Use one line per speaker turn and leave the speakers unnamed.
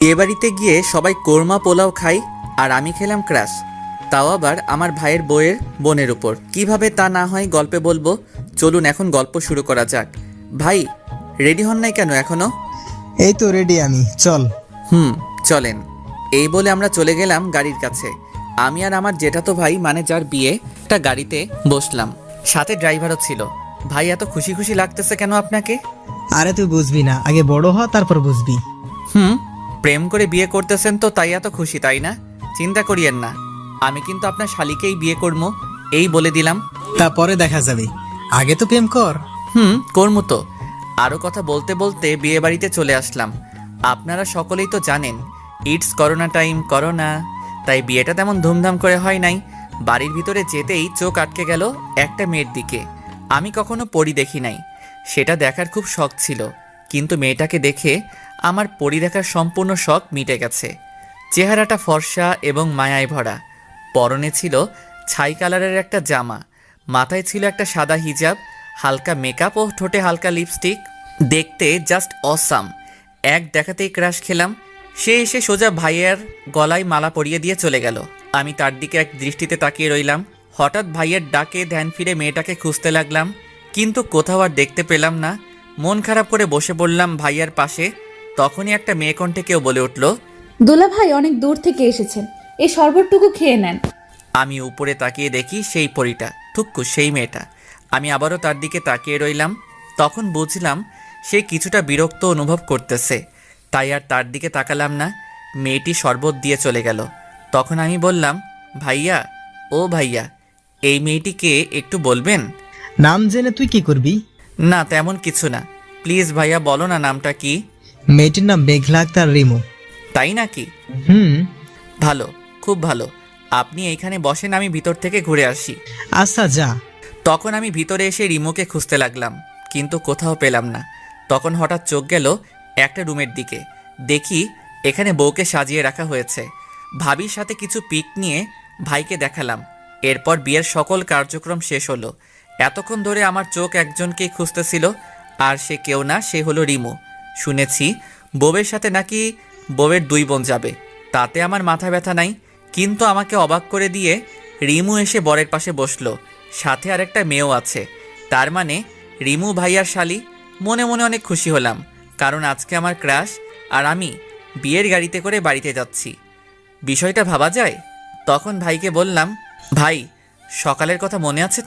বিয়েবাড়িতে গিয়ে সবাই কোরমা পোলাও খাই আর আমি খেলাম ক্রাশ, তাও আবার আমার ভাইয়ের বউয়ের বোনের উপর। কিভাবে তা না হয় গল্পে বলবো। চলুন এখন গল্প শুরু করা যাক। ভাই, রেডি হন নাই কেন এখনো?
এই তো রেডি আমি, চল।
চলেন। এই বলে আমরা চলে গেলাম গাড়ির কাছে। আমি আর আমার জেঠাতো ভাই মানে যার বিয়ে, একটা গাড়িতে বসলাম, সাথে ড্রাইভারও ছিল। ভাই, এত খুশি খুশি লাগতেছে কেন আপনাকে?
আরে তুই বুঝবি না, আগে বড় হ তারপর বুঝবি।
প্রেম করে বিয়ে করতেছেন তো তাই এত খুশি, তাই না? চিন্তা করিয়েন না, আমি কিন্তু আপনার শালিকেই বিয়ে করবো, এই বলে দিলাম।
তারপরে দেখা যাবে, আগে তো প্রেম কর।
করবো তো। আরও কথা বলতে বলতে বিয়ে বাড়িতে চলে আসলাম। আপনারা সকলেই তো জানেন ইটস করোনা টাইম, করোনা, তাই বিয়েটা তেমন ধুমধাম করে হয় নাই। বাড়ির ভিতরে যেতেই চোখ আটকে গেল একটা মেয়ের দিকে। আমি কখনো পরী দেখি নাই, সেটা দেখার খুব শখ ছিল, কিন্তু মেয়েটাকে দেখে আমার পরী দেখার সম্পূর্ণ শখ মিটে গেছে। চেহারাটা ফর্সা এবং মায়ায় ভরা, পরনে ছিল ছাই কালারের একটা জামা, মাথায় ছিল একটা সাদা হিজাব, হালকা মেকআপ ও ঠোঁটে হালকা লিপস্টিক। দেখতে জাস্ট অসাম। এক দেখাতেই ক্রাশ খেলাম। সে এসে সোজা ভাইয়ের গলায় মালা পরিয়ে দিয়ে চলে গেল। আমি তার দিকে এক দৃষ্টিতে তাকিয়ে রইলাম। হঠাৎ ভাইয়ের ডাকে ধ্যান ফিরে মেয়েটাকে খুঁজতে লাগলাম, কিন্তু কোথাও আর দেখতে পেলাম না। মন খারাপ করে বসে পড়লাম ভাইয়ার পাশে। তখনই একটা মেয়ে কণ্ঠে কেউ বলে উঠল,
দুলা ভাই অনেক দূর থেকে এসেছেন, এই শরবতটুকু খেয়ে নেন।
আমি উপরে তাকিয়ে দেখি সেই পরীটা, ঠুক্কু সেই মেয়েটা। আমি আবারও তার দিকে তাকিয়ে রইলাম। তখন বুঝলাম সে কিছুটা বিরক্ত অনুভব করতেছে, তাই আর তার দিকে তাকালাম না। মেয়েটি শরবত দিয়ে চলে গেল। তখন আমি বললাম, ভাইয়া, ও ভাইয়া, এই মেয়েটিকে একটু বলবেন?
নাম জেনে তুই কি করবি?
না, তেমন কিছু না। প্লিজ ভাইয়া বলো না নামটা কি।
মেয়েটির নাম মেঘলা আক্তার রিমু।
তাই নাকি?
হুম।
ভালো, খুব ভালো। আপনি এইখানে বসেন, আমি ভিতর থেকে ঘুরে আসি।
আচ্ছা যা।
তখন আমি ভিতরে এসে রিমোকে খুঁজতে লাগলাম, কিন্তু কোথাও পেলাম না। তখন হঠাৎ চোখ গেল একটা রুমের দিকে। দেখি এখানে বউকে সাজিয়ে রাখা হয়েছে। ভাবির সাথে কিছু পিক নিয়ে ভাইকে দেখালাম। এরপর বিয়ের সকল কার্যক্রম শেষ হলো। এতক্ষণ ধরে আমার চোখ একজনকেই খুঁজতেছিল, আর সে কেউ না, সে হলো রিমু। শুনেছি বউয়ের সাথে নাকি বউয়ের 2 বোন যাবে, তাতে আমার মাথা ব্যথা নাই। কিন্তু আমাকে অবাক করে দিয়ে রিমু এসে বরের পাশে বসলো, সাথে আর একটা মেয়েও আছে। তার মানে রিমু ভাইয়ার শালি। মনে মনে অনেক খুশি হলাম, কারণ আজকে আমার ক্রাশ আর আমি বিয়ের গাড়িতে করে বাড়িতে যাচ্ছি। বিষয়টা ভাবা যায়। তখন ভাইকে বললাম, ভাই, সকালের কথা মনে আছে?